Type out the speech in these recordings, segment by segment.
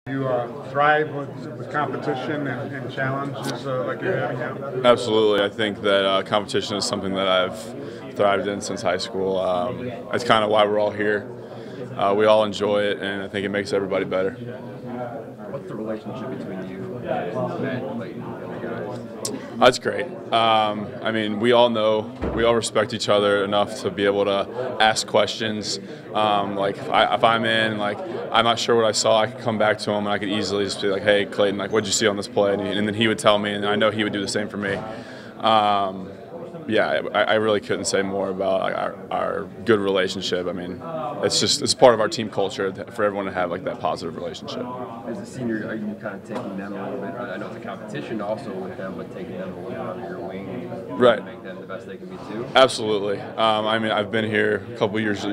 You thrive with competition and challenges like you're having now? Absolutely. I think that competition is something that I've thrived in since high school. That's kind of why we're all here. We all enjoy it, and I think it makes everybody better. What's the relationship between you and Matt, Clayton, and the guys? That's great. I mean, we all respect each other enough to be able to ask questions. Like if I'm in, like I'm not sure what I saw, I could come back to him and I could easily just be like, "Hey, Clayton, like what'd you see on this play?" And then he would tell me, and I know he would do the same for me. Yeah, I really couldn't say more about our good relationship. I mean, it's part of our team culture for everyone to have like that positive relationship. As a senior, are you kind of taking them a little bit? I know it's a competition also with them, but taking them a little bit under your wing, right? Make them the best they can be too. Absolutely. I mean, I've been here a couple years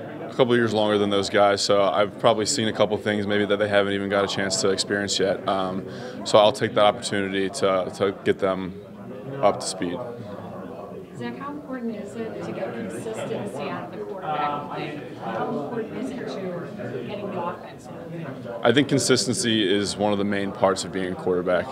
longer than those guys, so I've probably seen a couple things maybe that they haven't even got a chance to experience yet. So I'll take that opportunity to get them up to speed. Zack, how important is it to get consistency out of the quarterback play? How important is it to getting the offense moving? I think consistency is one of the main parts of being a quarterback.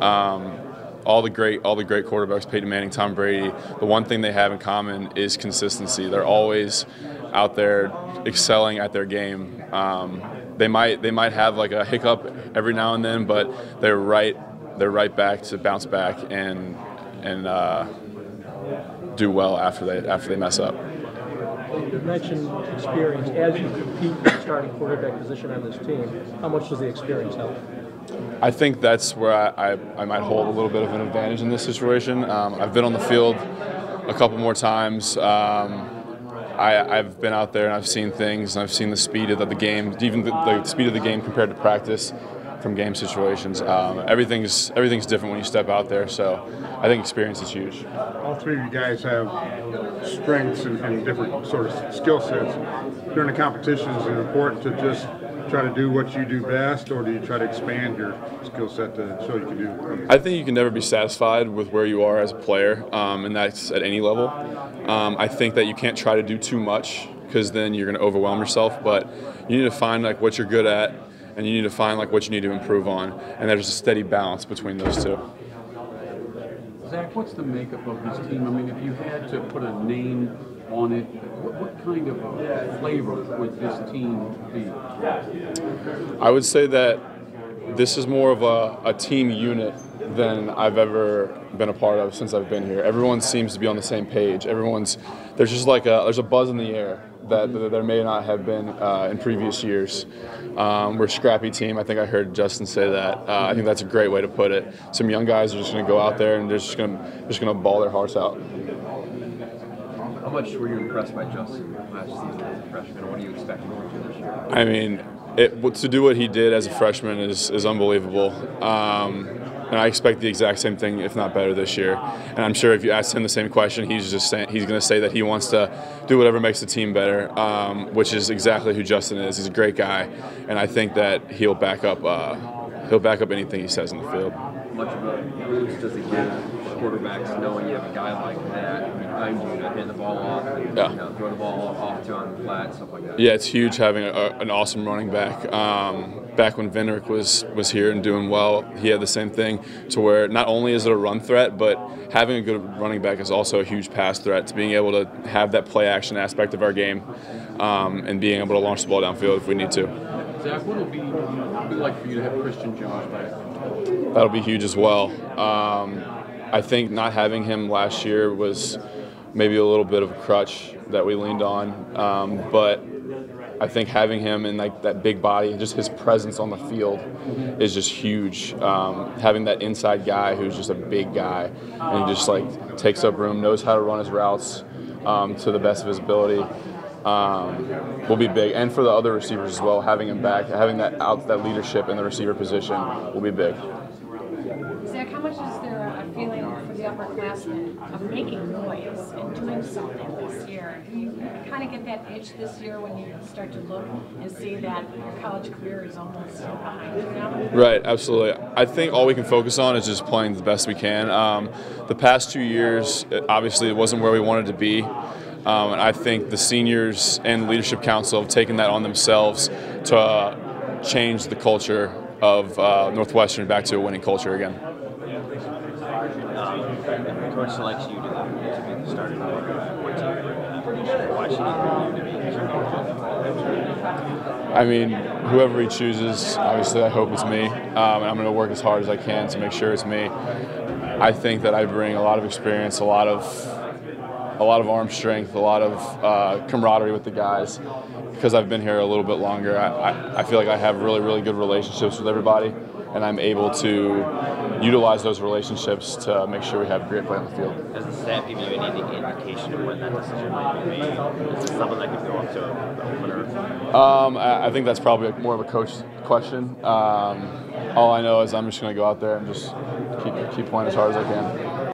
All the great quarterbacks, Peyton Manning, Tom Brady, the one thing they have in common is consistency. They're always out there excelling at their game. They might have like a hiccup every now and then, but they're right back to bounce back and do well after they mess up. You mentioned experience. As you compete for the starting quarterback position on this team, how much does the experience help? I think that's where I might hold a little bit of an advantage in this situation. I've been on the field a couple more times. I've been out there and I've seen things, and I've seen the speed of the game, even the speed of the game compared to practice from game situations. Everything's different when you step out there, so I think experience is huge. All three of you guys have strengths and different sort of skill sets. During the competitions, is it important to just try to do what you do best, or do you try to expand your skill set to show you can do? I think you can never be satisfied with where you are as a player, and that's at any level. I think that you can't try to do too much because then you're going to overwhelm yourself, but you need to find like what you're good at, and you need to find like what you need to improve on, and there's a steady balance between those two. Zack, what's the makeup of this team? I mean, if you had to put a name on it, what kind of flavor would this team be? I would say that this is more of a team unit than I've ever been a part of since I've been here. Everyone seems to be on the same page. There's just like there's a buzz in the air that there may not have been in previous years. We're a scrappy team. I think I heard Justin say that. I think that's a great way to put it. Some young guys are just going to go out there and they're just going to ball their hearts out. How much were you impressed by Justin last season as a freshman? What do you expect more to this year? I mean, to do what he did as a freshman is unbelievable. And I expect the exact same thing, if not better, this year. And I'm sure if you asked him the same question, he's going to say that he wants to do whatever makes the team better, which is exactly who Justin is. He's a great guy, and I think that he'll back up anything he says in the field. Much of a boost does it give quarterbacks knowing you have a guy like that behind you to hand the ball off and throw the ball off to on the flat, stuff like that? Yeah, it's huge having an awesome running back. Back when Vendrick was here and doing well, he had the same thing, to where not only is it a run threat, but having a good running back is also a huge pass threat, to being able to have that play action aspect of our game, and being able to launch the ball downfield if we need to. Zack, what would it be like for you to have Christian Jones back? That'll be huge as well. I think not having him last year was maybe a little bit of a crutch that we leaned on, but I think having him in like that big body, just his presence on the field is just huge. Having that inside guy who's just a big guy and he just like takes up room, knows how to run his routes to the best of his ability, will be big. And for the other receivers as well, having him back, having that leadership in the receiver position will be big. Zack, how much is there a feeling for the upperclassmen of making noise and doing something this year? Do you kind of get that itch this year when you start to look and see that your college career is almost behind you now? Right, absolutely. I think all we can focus on is just playing the best we can. The past 2 years, obviously, it wasn't where we wanted to be. And I think the seniors and the leadership council have taken that on themselves to change the culture of Northwestern back to a winning culture again. If coach selects you to be the starting quarterback, why should he be the I mean, whoever he chooses, obviously I hope it's me, and I'm going to work as hard as I can to make sure it's me. I think that I bring a lot of experience, a lot of arm strength, a lot of camaraderie with the guys. Because I've been here a little bit longer, I feel like I have really, really good relationships with everybody, and I'm able to utilize those relationships to make sure we have a great play on the field. Does the staff give you any indication of when that decision might be made? Is it something that could go up to the opener? I think that's probably more of a coach question. All I know is I'm just going to go out there and just keep playing as hard as I can.